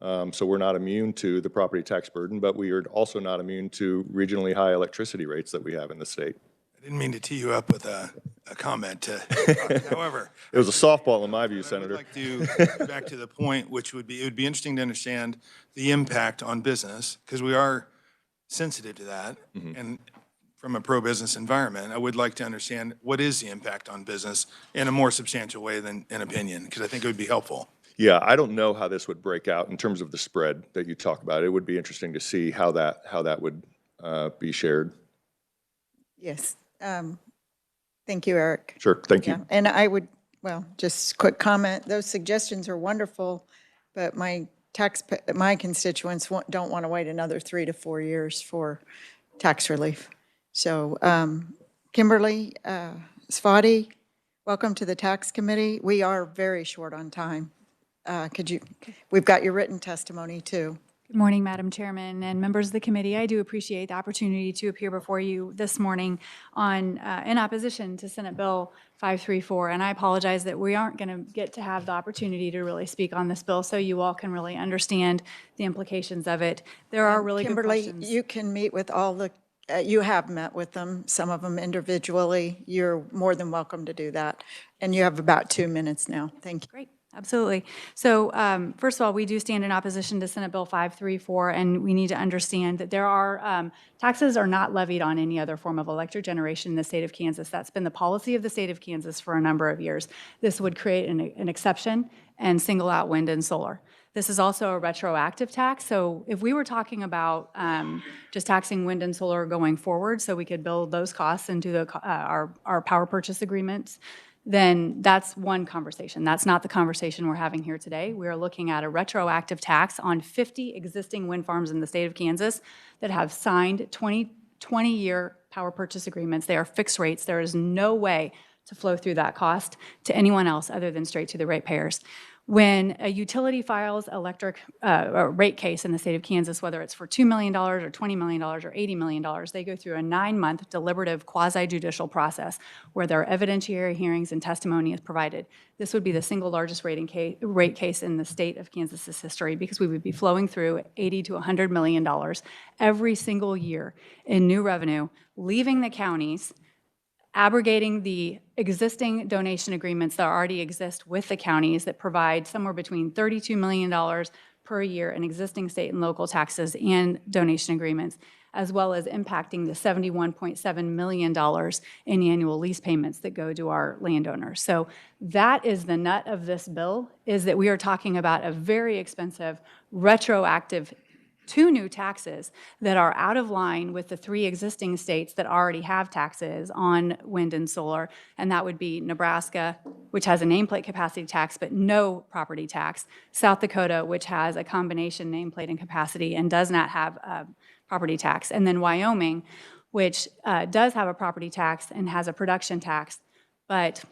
So we're not immune to the property tax burden, but we are also not immune to regionally high electricity rates that we have in the state. I didn't mean to tee you up with a comment. However, it was a softball in my view, Senator. I would like to get back to the point, which would be, it would be interesting to understand the impact on business, because we are sensitive to that. Mm-hmm. And from a pro-business environment, I would like to understand what is the impact on business in a more substantial way than an opinion, because I think it would be helpful. Yeah, I don't know how this would break out in terms of the spread that you talk about. It would be interesting to see how that would be shared. Yes. Thank you, Eric. Sure, thank you. Yeah, and I would, well, just quick comment, those suggestions are wonderful, but my constituents don't want to wait another 3 to 4 years for tax relief. So Kimberly Svati, welcome to the Tax Committee. We are very short on time. We've got your written testimony too. Good morning, Madam Chairman and members of the committee. I do appreciate the opportunity to appear before you this morning in opposition to Senate Bill 534. And I apologize that we aren't going to get to have the opportunity to really speak on this bill so you all can really understand the implications of it. There are really Kimberly, good questions. you can meet with all the, you have met with them, some of them individually. You're more than welcome to do that. And you have about 2 minutes now. Thank you. Great. Absolutely. So first of all, we do stand in opposition to Senate Bill 534, and we need to understand that there are, taxes are not levied on any other form of electric generation in the state of Kansas. That's been the policy of the state of Kansas for a number of years. This would create an exception and single out wind and solar. This is also a retroactive tax. So if we were talking about just taxing wind and solar going forward so we could build those costs into our power purchase agreements, then that's one conversation. That's not the conversation we're having here today. We are looking at a retroactive tax on 50 existing wind farms in the state of Kansas that have signed 20-year power purchase agreements. They are fixed rates. There is no way to flow through that cost to anyone else other than straight to the ratepayers. When a utility files electric rate case in the state of Kansas, whether it's for $2 million or $20 million or $80 million, they go through a 9-month deliberative quasi-judicial process where there are evidentiary hearings and testimony is provided. This would be the single largest rate case in the state of Kansas's history because we would be flowing through $80 to $100 million every single year in new revenue, leaving the counties, abrogating the existing donation agreements that already exist with the counties that provide somewhere between $32 million per year in existing state and local taxes and donation agreements, as well as impacting the $71.7 million in annual lease payments that go to our landowners. So that is the nut of this bill, is that we are talking about a very expensive retroactive 2 new taxes that are out of line with the 3 existing states that already have taxes on wind and solar, and that would be Nebraska, which has a nameplate capacity tax but no property tax. South Dakota, which has a combination nameplate and capacity and does not have a property tax. And then Wyoming, which does have a property tax and has a production tax, but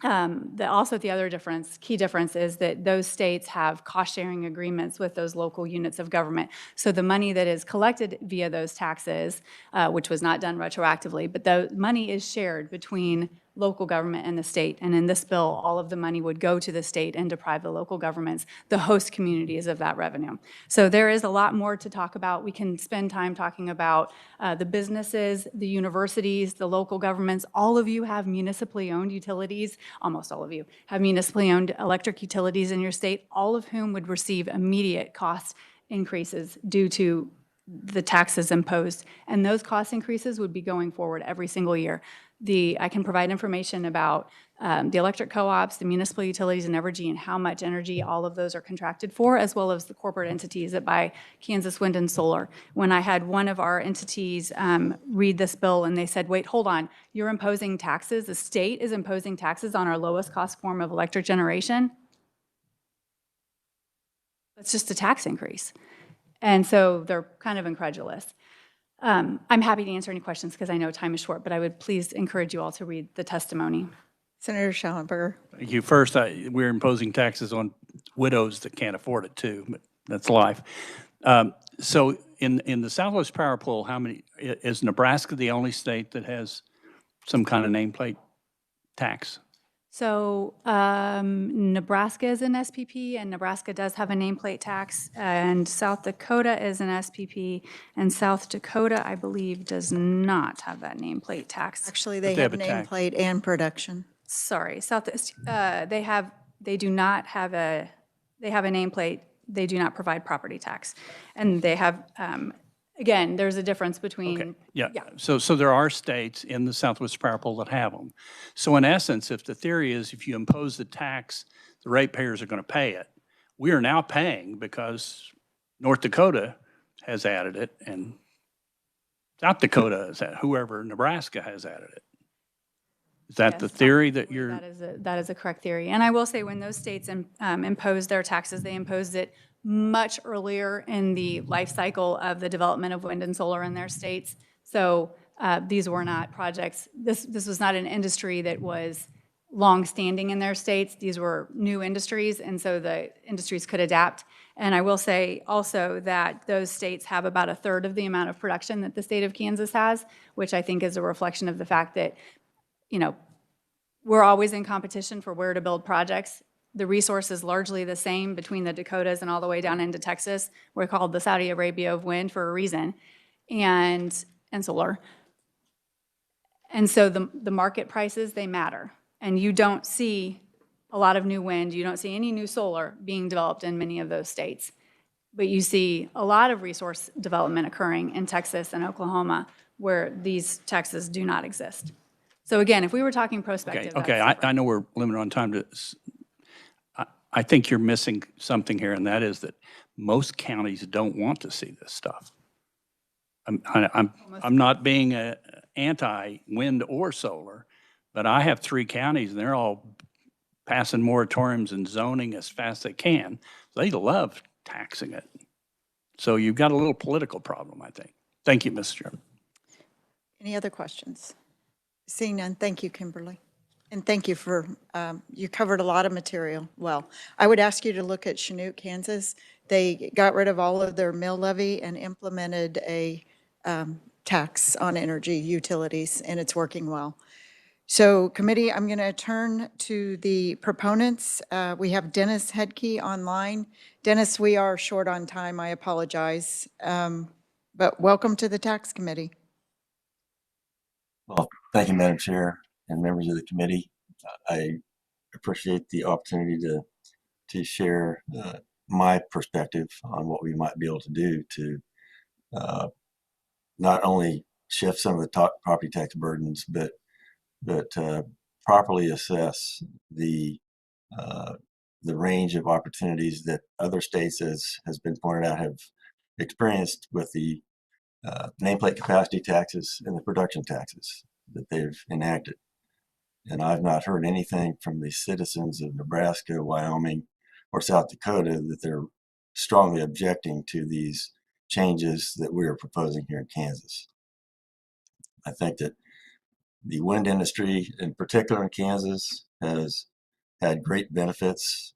also the other difference, key difference, is that those states have cost-sharing agreements with those local units of government. So the money that is collected via those taxes, which was not done retroactively, but the money is shared between local government and the state. And in this bill, all of the money would go to the state and deprive the local governments, the host communities, of that revenue. So there is a lot more to talk about. We can spend time talking about the businesses, the universities, the local governments. All of you have municipally owned utilities. Almost all of you have municipally owned electric utilities in your state, all of whom would receive immediate cost increases due to the taxes imposed. And those cost increases would be going forward every single year. I can provide information about the electric co-ops, the municipal utilities and Evergy, and how much energy all of those are contracted for, as well as the corporate entities that buy Kansas Wind and Solar. When I had one of our entities read this bill and they said, wait, hold on, you're imposing taxes, the state is imposing taxes on our lowest cost form of electric generation? That's just a tax increase. And so they're kind of incredulous. I'm happy to answer any questions because I know time is short, but I would please encourage you all to read the testimony. Senator Schallenberger. Thank you. First, we're imposing taxes on widows that can't afford it too, but that's life. So in the Southwest Power Pool, is Nebraska the only state that has some kind of nameplate tax? So Nebraska is an SPP, and Nebraska does have a nameplate tax, and South Dakota is an SPP, and South Dakota, I believe, does not have that nameplate tax. Actually, they they have have a tax. nameplate and production. Sorry, they have a nameplate. They do not provide property tax, and they have. Again, there's a difference between. Okay, yeah. So there are states in the Southwest Power Pool that have them. So in essence, if the theory is if you impose the tax, the ratepayers are going to pay it. We are now paying because North Dakota has added it and South Dakota has whoever, Nebraska has added it. Is that the Yes, theory that you're? That is a correct theory. And I will say when those states imposed their taxes, they imposed it much earlier in the life cycle of the development of wind and solar in their states. So these were not projects, this was not an industry that was long-standing in their states. These were new industries, and so the industries could adapt. And I will say also that those states have about a third of the amount of production that the state of Kansas has, which I think is a reflection of the fact that, you know, we're always in competition for where to build projects. The resource is largely the same between the Dakotas and all the way down into Texas. We're called the Saudi Arabia of wind for a reason, and solar. And so the market prices, they matter. And you don't see a lot of new wind, you don't see any new solar being developed in many of those states. But you see a lot of resource development occurring in Texas and Oklahoma where these taxes do not exist. So again, if we were talking prospective. Okay, I know we're limited on time. I think you're missing something here, and that is that most counties don't want to see this stuff. I'm not being anti-wind or solar, but I have 3 counties, and they're all passing moratoriums and zoning as fast as they can. They love taxing it. So you've got a little political problem, I think. Thank you, Mr. Chairman. Any other questions? Seeing none, thank you, Kimberly. And thank you for, you covered a lot of material well. I would ask you to look at Chinook, Kansas. They got rid of all of their mill levy and implemented a tax on energy utilities, and it's working well. So committee, I'm going to turn to the proponents. We have Dennis Hedke online. Dennis, we are short on time. I apologize. But welcome to the tax committee. Well, thank you, Madam Chair and members of the committee. I appreciate the opportunity to share my perspective on what we might be able to do to not only shift some of the property tax burdens, but properly assess the range of opportunities that other states, as has been pointed out, have experienced with the nameplate capacity taxes and the production taxes that they've enacted. And I've not heard anything from the citizens of Nebraska, Wyoming, or South Dakota that they're strongly objecting to these changes that we are proposing here in Kansas. I think that the wind industry, in particular in Kansas, has had great benefits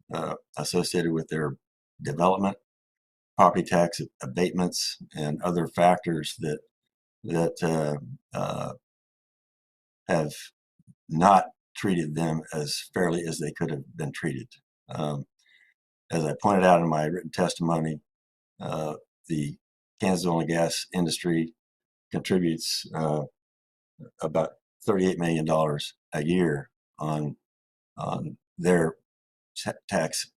associated with their development, property tax abatements, and other factors that have not treated them as fairly as they could have been treated. As I pointed out in my written testimony, the Kansas oil and gas industry contributes about $38 million a year on their tax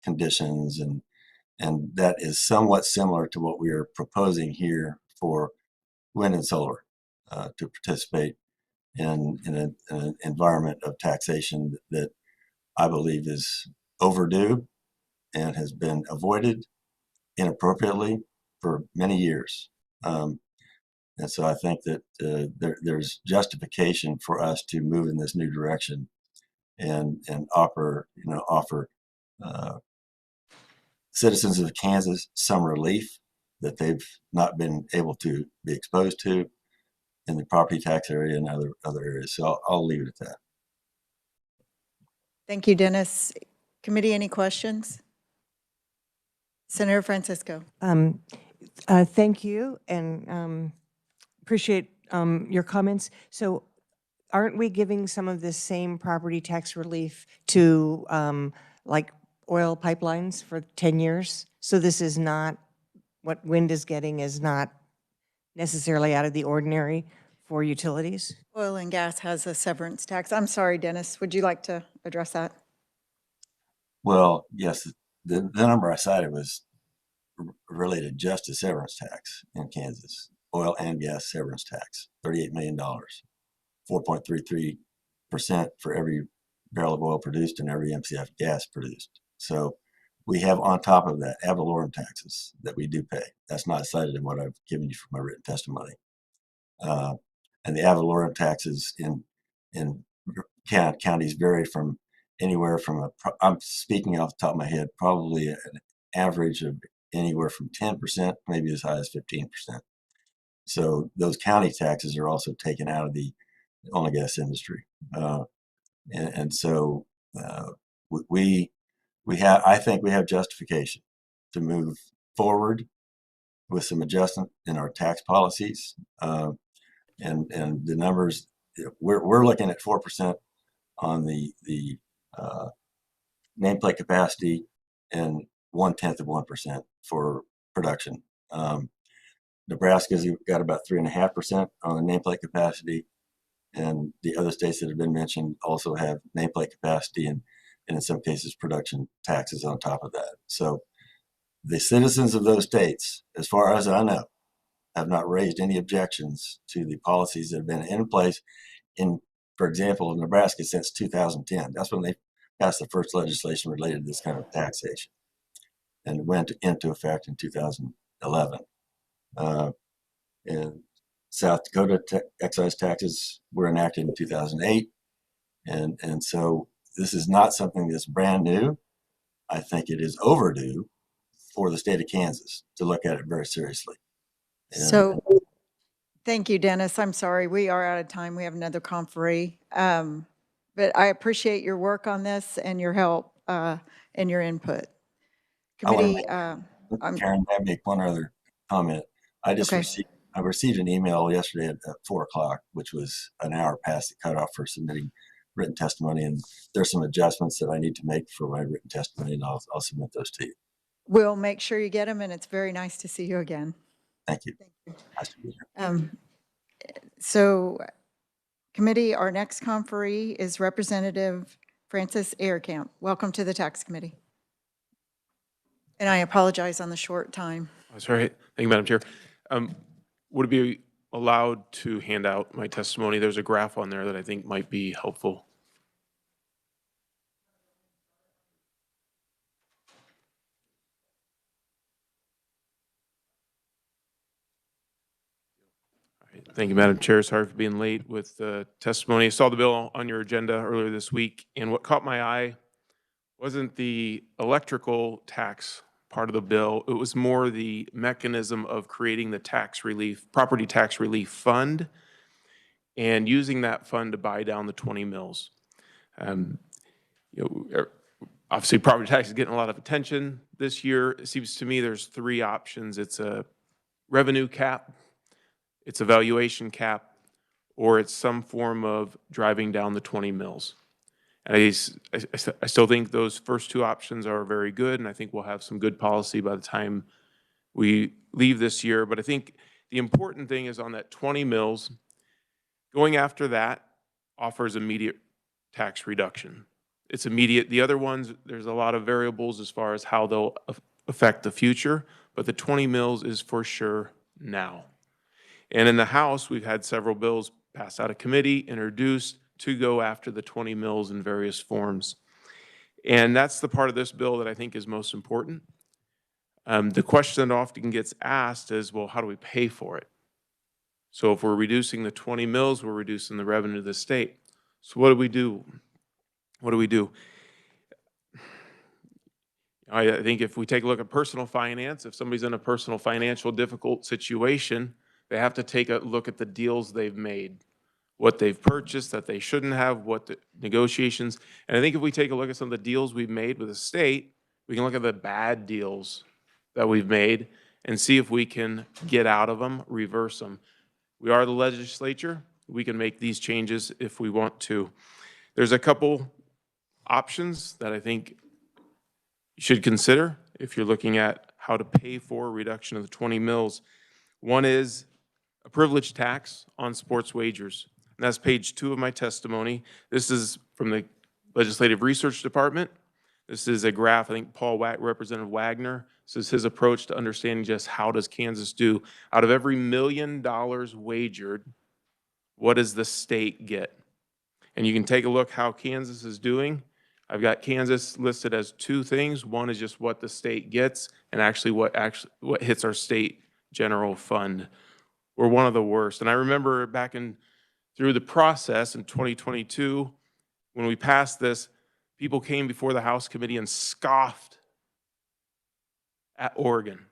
conditions, and that is somewhat similar to what we are proposing here for wind and solar to participate in an environment of taxation that I believe is overdue and has been avoided inappropriately for many years. And so I think that there's justification for us to move in this new direction and offer citizens of Kansas some relief that they've not been able to be exposed to in the property tax area and other areas. So I'll leave it at that. Thank you, Dennis. Committee, any questions? Senator Francisco. Thank you, and appreciate your comments. So aren't we giving some of this same property tax relief to like oil pipelines for 10 years? So this is not, what wind is getting is not necessarily out of the ordinary for utilities? Oil and gas has a severance tax. I'm sorry, Dennis, would you like to address that? Well, yes, the number I cited was related just to severance tax in Kansas, oil and gas severance tax, $38 million, 4.33% for every barrel of oil produced and every MCF gas produced. So we have on top of that ad valorem taxes that we do pay. That's not cited in what I've given you for my written testimony. And the ad valorem taxes in counties vary from anywhere from I'm speaking off the top of my head, probably an average of anywhere from 10%, maybe as high as 15%. So those county taxes are also taken out of the oil and gas industry. And so I think we have justification to move forward with some adjustment in our tax policies. And the numbers, we're looking at 4% on the nameplate capacity and 0.1% for production. Nebraska's got about 3.5% on the nameplate capacity, and the other states that have been mentioned also have nameplate capacity and in some cases production taxes on top of that. So the citizens of those states, as far as I know, have not raised any objections to the policies that have been in place in, for example, Nebraska since 2010. That's when they passed the first legislation related to this kind of taxation, and it went into effect in 2011. And South Dakota excise taxes were enacted in 2008. And so this is not something that's brand new. I think it is overdue for the state of Kansas to look at it very seriously. So, thank you, Dennis. I'm sorry, we are out of time. We have another conferee. But I appreciate your work on this and your help and your input. Committee, Karen, may I make one other comment? I received an email yesterday at 4 o'clock, which was an hour past the cutoff for submitting written testimony, and there's some adjustments that I need to make for my written testimony, and I'll submit those to you. We'll make sure you get them, and it's very nice to see you again. Thank you. Nice to be here. So, committee, our next conferee is Representative Francis Aircamp. Welcome to the Tax Committee. And I apologize on the short time. That's all right. Thank you, Madam Chair. Would it be allowed to hand out my testimony? There's a graph on there that I think might be helpful. All right. Thank you, Madam Chair. Sorry for being late with the testimony. I saw the bill on your agenda earlier this week, and what caught my eye wasn't the electrical tax part of the bill. It was more the mechanism of creating the tax relief, property tax relief fund, and using that fund to buy down the 20 mills. Obviously, property tax is getting a lot of attention this year. It seems to me there's three options. It's a revenue cap, it's a valuation cap, or it's some form of driving down the 20 mills. And I still think those first two options are very good, and I think we'll have some good policy by the time we leave this year. But I think the important thing is on that 20 mills, going after that offers immediate tax reduction. It's immediate. The other ones, there's a lot of variables as far as how they'll affect the future, but the 20 mills is for sure now. And in the House, we've had several bills passed out of committee, introduced to go after the 20 mills in various forms. And that's the part of this bill that I think is most important. The question that often gets asked is, well, how do we pay for it? So if we're reducing the 20 mills, we're reducing the revenue of the state. So what do we do? What do we do? I think if we take a look at personal finance, if somebody's in a personal financial difficult situation, they have to take a look at the deals they've made, what they've purchased that they shouldn't have, what the negotiations. And I think if we take a look at some of the deals we've made with the state, we can look at the bad deals that we've made and see if we can get out of them, reverse them. We are the legislature. We can make these changes if we want to. There's a couple options that I think you should consider if you're looking at how to pay for a reduction of the 20 mills. One is a privilege tax on sports wagers. And that's page 2 of my testimony. This is from the Legislative Research Department. This is a graph, I think Representative Wagner, this is his approach to understanding just how does Kansas do. Out of every $1 million wagered, what does the state get? And you can take a look how Kansas is doing. I've got Kansas listed as two things. One is just what the state gets, and actually what hits our state general fund. We're one of the worst. And I remember back through the process in 2022, when we passed this, people came before the House committee and scoffed at Oregon,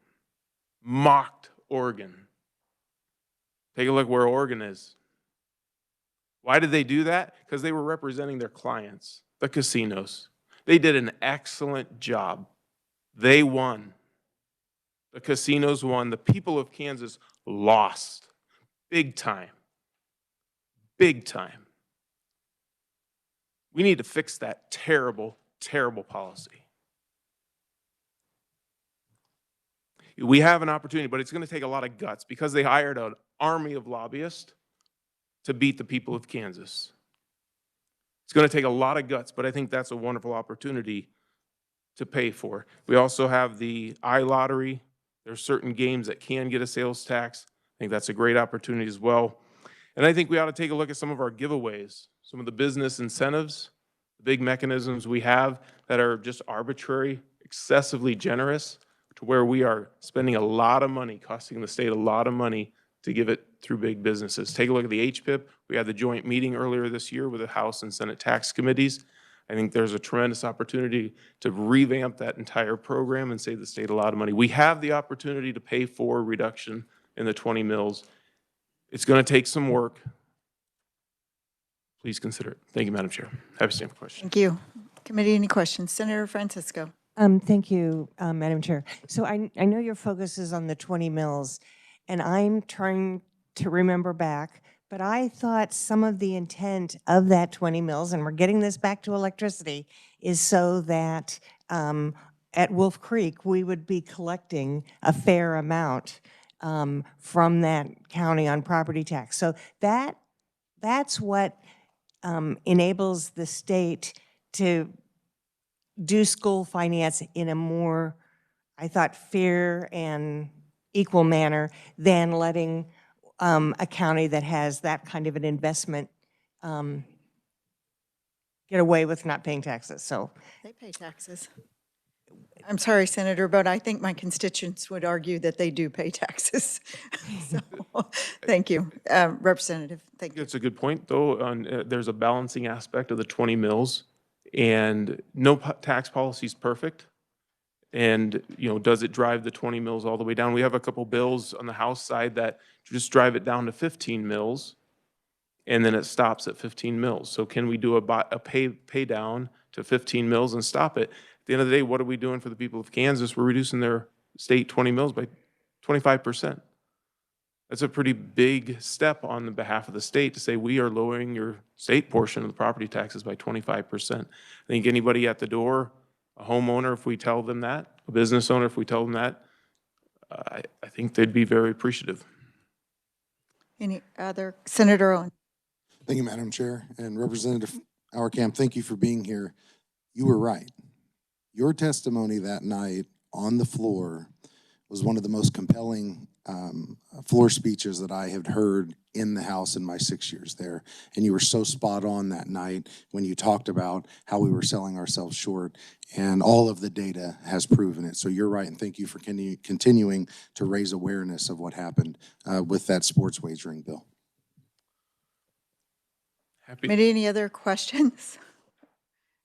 mocked Oregon. Take a look where Oregon is. Why did they do that? Because they were representing their clients, the casinos. They did an excellent job. They won. The casinos won. The people of Kansas lost. Big time. Big time. We need to fix that terrible, terrible policy. We have an opportunity, but it's going to take a lot of guts because they hired an army of lobbyists to beat the people of Kansas. It's going to take a lot of guts, but I think that's a wonderful opportunity to pay for. We also have the iLottery. There are certain games that can get a sales tax. I think that's a great opportunity as well. And I think we ought to take a look at some of our giveaways, some of the business incentives, the big mechanisms we have that are just arbitrary, excessively generous, to where we are spending a lot of money, costing the state a lot of money to give it through big businesses. Take a look at the HPIP. We had the joint meeting earlier this year with the House and Senate tax committees. I think there's a tremendous opportunity to revamp that entire program and save the state a lot of money. We have the opportunity to pay for a reduction in the 20 mills. It's going to take some work. Please consider it. Thank you, Madam Chair. Happy to stand for questions. Thank you. Committee, any questions? Senator Francisco. Thank you, Madam Chair. So I know your focus is on the 20 mills, and I'm trying to remember back, but I thought some of the intent of that 20 mills, and we're getting this back to electricity, is so that at Wolf Creek, we would be collecting a fair amount from that county on property tax. So that's what enables the state to do school finance in a more, I thought, fair and equal manner than letting a county that has that kind of an investment get away with not paying taxes. So They pay taxes. I'm sorry, Senator, but I think my constituents would argue that they do pay taxes. So, thank you. Representative, thank you. It's a good point, though. There's a balancing aspect of the 20 mills, and no tax policy is perfect. And, does it drive the 20 mills all the way down? We have a couple bills on the House side that just drive it down to 15 mills, and then it stops at 15 mills. So can we do a pay down to 15 mills and stop it? At the end of the day, what are we doing for the people of Kansas? We're reducing their state 20 mills by 25%. That's a pretty big step on the behalf of the state to say we are lowering your state portion of the property taxes by 25%. I think anybody at the door, a homeowner, if we tell them that, a business owner, if we tell them that, I think they'd be very appreciative. Any other? Senator Owen. Thank you, Madam Chair. And Representative Auerkamp, thank you for being here. You were right. Your testimony that night on the floor was one of the most compelling floor speeches that I had heard in the House in my 6 years there. And you were so spot on that night when you talked about how we were selling ourselves short, and all of the data has proven it. So you're right, and thank you for continuing to raise awareness of what happened with that sports wagering bill. Committee, any other questions?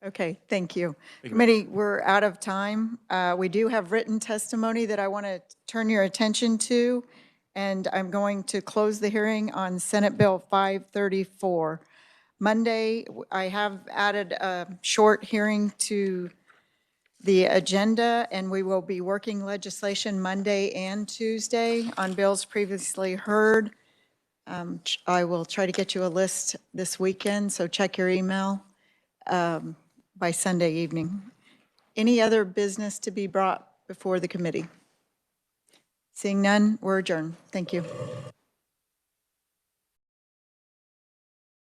Okay, thank you. Committee, we're out of time. We do have written testimony that I want to turn your attention to, and I'm going to close the hearing on Senate Bill 534. Monday, I have added a short hearing to the agenda, and we will be working legislation Monday and Tuesday on bills previously heard. I will try to get you a list this weekend, so check your email by Sunday evening. Any other business to be brought before the committee? Seeing none, we're adjourned. Thank you.